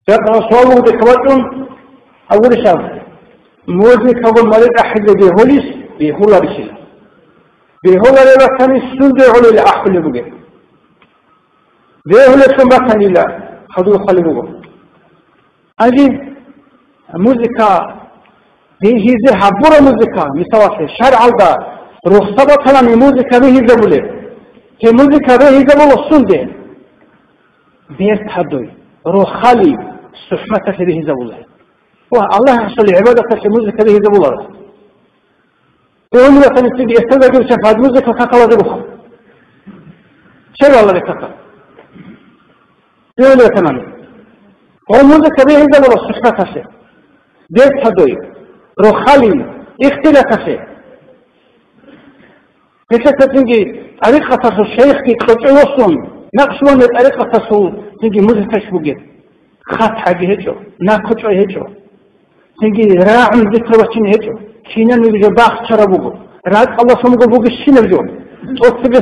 يقرأ صوابه بكواتهم أول شاب موزيك أول مريض أحد بيهوليس بيهولا بشيء بيهولا لما كان السند على الأحل بقى بيهولا ثم كان إلى خذوا خلوه أجي موسيقى هي زي حبورة موسيقى مثلا شرع الله رخصة كلام موسيقى به زبولة كي موسيقى به زبول السند بيت حدوي روخالي سحمة به زبولة والله يحصل عبادة في موسيقى به زبولة يقول مثلا تيجي استدعي شفاعة موسيقى كاكلا زبوخ شو الله لكاكا يقول مثلا وموسيقى به زبولة سحمة بيت حدوي روخالي اختلاف كيف تيجي طريقة الشيخ كي تقولون نقصون طريقة تيجي موسيقى شبوجت خط حاجة هجو ناقص هجو تيجي راعي ذكر وشين هجو كينا نيجي باخ شربوجو راد الله سمعو بوجي شنرجو توصل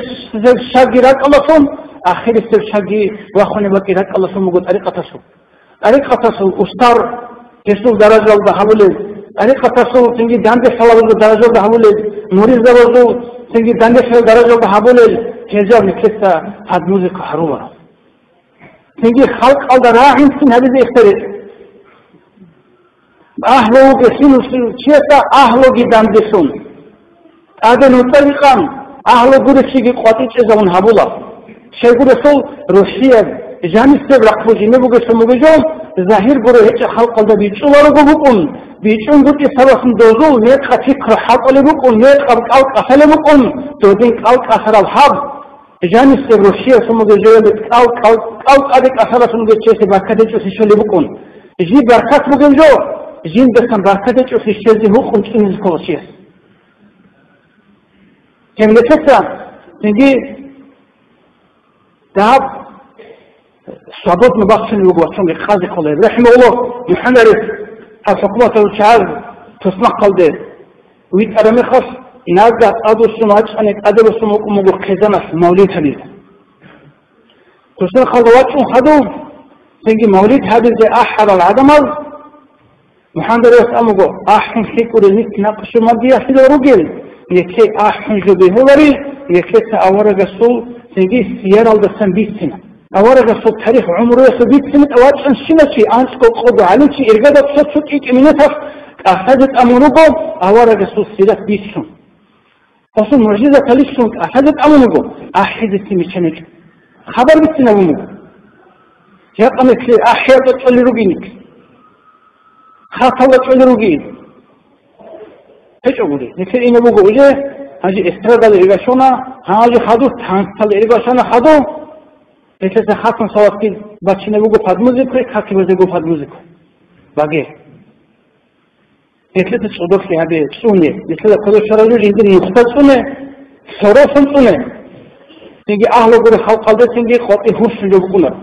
الشاقي راد الله سم آخر الشاقي واخوني بقي راد الله سمعو طريقة أستار يسوع درجة الله حولي طريقة تيجي داندي حلو درجة الله حولي مريض درجة تيجي داندي حلو درجة الله حولي كذا مثلثة هاد موسيقى حرومة تيجي خلق الله راعي سن هذه اخترت أهله كسينو شيء أهله جدام دسون هذا نطلقا أهله قد شيء قاتل إذا هبولا شيء قد سول روسيا جاني استبرق فوجي نبغى سموجون ظاهر بره هيك خلق الله بيجوا ورا بقول بيجون قد يسوى دوزو نيت خفيف خرحات ولا بقول نيت خلق أصل بقول تودين خلق أثر الحب جاني استبرق روسيا سموجون خلق أديك أثر سموجون شيء سباكة جو سيشوا اللي بقول يجي بركات بقول جو جين بسم بركة جو سيشوا زي هو خمس إنز كلاشيس كم نفسه تيجي ذهب صابت مباخشن وقوتهم يخازي قلبي رحمه الله محمد الحكومة الشعب تصنع قلبي ويتأرمي خاص نازع أدو السماج أنك أدو السماج ومقو خزانة موليد حديث تصنع خلواتهم خدو تنجي موليد حديث زي أحر العدمال محمد يسأمقو أحن فيكو لنك ناقشو مبيا حدو رجل يكي أحن جبه وري يكي تأورق السول تنجي سيارة الدسان 20 سنة أورق الصوت تاريخ عمره يسبيت سنة أواد عن سنة شيء أنسكو قضوا عليك شيء إرقادة تصدق إكمنتها أخذت أمونكم أورق الصوت سيدات 20 سنة أصلا معجزة تليسون أخذت أمونكم أحدث سميشانك خبر بسنة أمونكم يقامك لي أحياء تقول رقينك خاطلة تقول رقين ايش أقولي نكسر إنا بقول وجه هاجي استرادة الإرقاشونا هاجي خدو تانسل الإرقاشونا خدو مثل خاطن صوتي بچینه بگو پد موزیکو کاکی بگو پد موزیکو باقی مثل تصدق في هذه سونة مثل كل شرائع جديدة يختصونه صرفهم سونة تيجي أهل قول خلق قلبه تيجي خاطي هوش جو بقوله